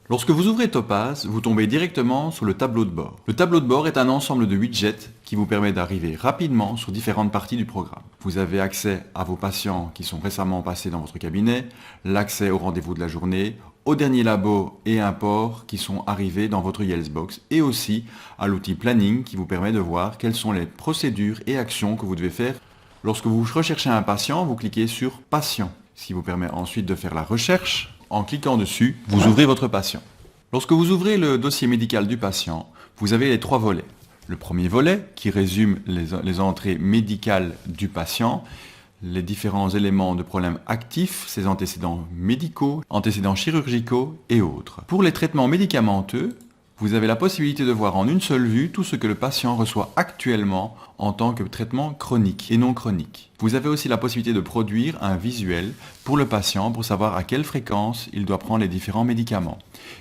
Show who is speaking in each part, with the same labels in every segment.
Speaker 1: Lorsque vous ouvrez Topaz, vous tombez directement sur le tableau de bord. Le tableau de bord est un ensemble de widgets qui vous permet d'arriver rapidement sur différentes parties du programme. Vous avez accès à vos patients qui sont récemment passés dans votre cabinet, l'accès au rendez-vous de la journée, aux derniers labos et imports qui sont arrivés dans votre Yellsbox et aussi à l'outil Planning qui vous permet de voir quelles sont les procédures et actions que vous devez faire. Lorsque vous recherchez un patient, vous cliquez sur Patient, ce qui vous permet ensuite de faire la recherche. En cliquant dessus, vous ouvrez votre patient. Lorsque vous ouvrez le dossier médical du patient, vous avez les 3 volets. Le premier volet qui résume les entrées médicales du patient, les différents éléments de problèmes actifs, ses antécédents médicaux, antécédents chirurgicaux et autres. Pour les traitements médicamenteux, vous avez la possibilité de voir en une seule vue tout ce que le patient reçoit actuellement en tant que traitement chronique et non chronique. Vous avez aussi la possibilité de produire un visuel pour le patient pour savoir à quelle fréquence il doit prendre les différents médicaments.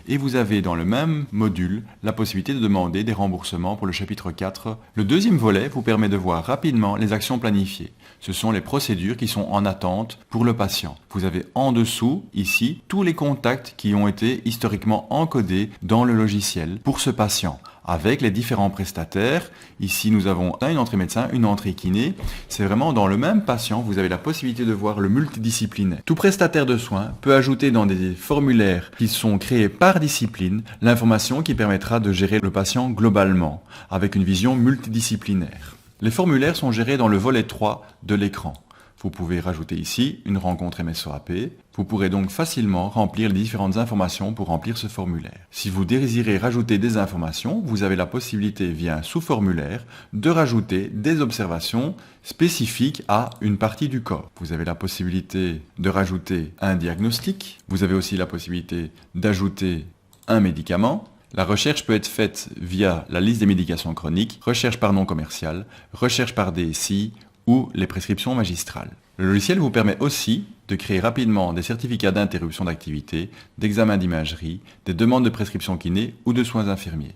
Speaker 1: Et vous avez dans le même module la possibilité de demander des remboursements pour le chapitre 4. Le deuxième volet vous permet de voir rapidement les actions planifiées. Ce sont les procédures qui sont en attente pour le patient. Vous avez en dessous, ici, tous les contacts qui ont été historiquement encodés dans le logiciel pour ce patient, avec les différents prestataires. Ici, nous avons une entrée médecin, une entrée kiné. C'est vraiment dans le même patient, vous avez la possibilité de voir le multidisciplinaire. Tout prestataire de soins peut ajouter dans des formulaires qui sont créés par discipline l'information qui permettra de gérer le patient globalement, avec une vision multidisciplinaire. Les formulaires sont gérés dans le volet 3 de l'écran. Vous pouvez rajouter ici une rencontre MSOAP. Vous pourrez donc facilement remplir les différentes informations pour remplir ce formulaire. Si vous désirez rajouter des informations, vous avez la possibilité via un sous-formulaire de rajouter des observations spécifiques à une partie du corps. Vous avez la possibilité de rajouter un diagnostic. Vous avez aussi la possibilité d'ajouter un médicament. La recherche peut être faite via la liste des médications chroniques, recherche par nom commercial, recherche par DSI ou les prescriptions magistrales. Le logiciel vous permet aussi de créer rapidement des certificats d'interruption d'activité, d'examen d'imagerie, des demandes de prescription kiné ou de soins infirmiers.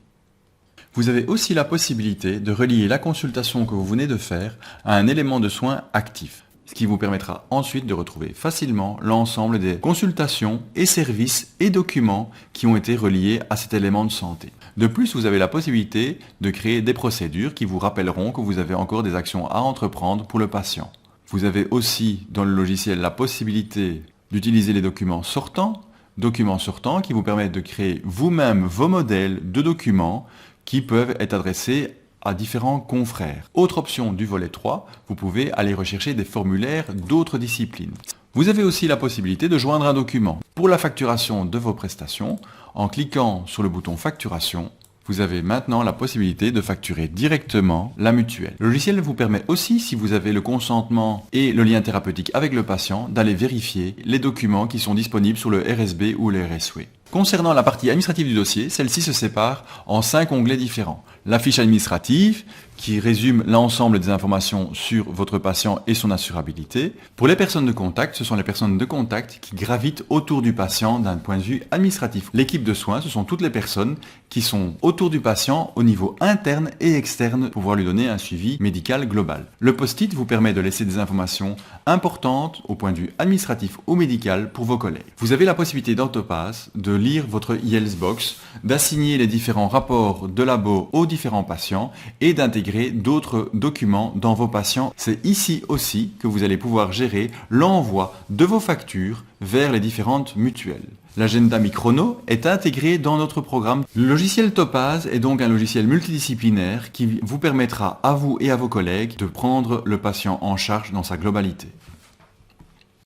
Speaker 1: Vous avez aussi la possibilité de relier la consultation que vous venez de faire à un élément de soin actif, ce qui vous permettra ensuite de retrouver facilement l'ensemble des consultations et services et documents qui ont été reliés à cet élément de santé. De plus, vous avez la possibilité de créer des procédures qui vous rappelleront que vous avez encore des actions à entreprendre pour le patient. Vous avez aussi dans le logiciel la possibilité d'utiliser les documents sortants qui vous permettent de créer vous-même vos modèles de documents qui peuvent être adressés à différents confrères. Autre option du volet 3, vous pouvez aller rechercher des formulaires d'autres disciplines. Vous avez aussi la possibilité de joindre un document. Pour la facturation de vos prestations, en cliquant sur le bouton facturation, vous avez maintenant la possibilité de facturer directement la mutuelle. Le logiciel vous permet aussi, si vous avez le consentement et le lien thérapeutique avec le patient, d'aller vérifier les documents qui sont disponibles sur le RSB ou le RSW. Concernant la partie administrative du dossier, celle-ci se sépare en 5 onglets différents. La fiche administrative, qui résume l'ensemble des informations sur votre patient et son assurabilité. Pour les personnes de contact, ce sont les personnes de contact qui gravitent autour du patient d'un point de vue administratif. L'équipe de soins, ce sont toutes les personnes qui sont autour du patient au niveau interne et externe pour pouvoir lui donner un suivi médical global. Le post-it vous permet de laisser des informations importantes au point de vue administratif ou médical pour vos collègues. Vous avez la possibilité dans Topaz de lire votre Yellsbox, d'assigner les différents rapports de labo aux différents patients et d'intégrer d'autres documents dans vos patients. C'est ici aussi que vous allez pouvoir gérer l'envoi de vos factures vers les différentes mutuelles. L'agenda Microno est intégré dans notre programme. Le logiciel Topaz est donc un logiciel multidisciplinaire qui vous permettra à vous et à vos collègues de prendre le patient en charge dans sa globalité.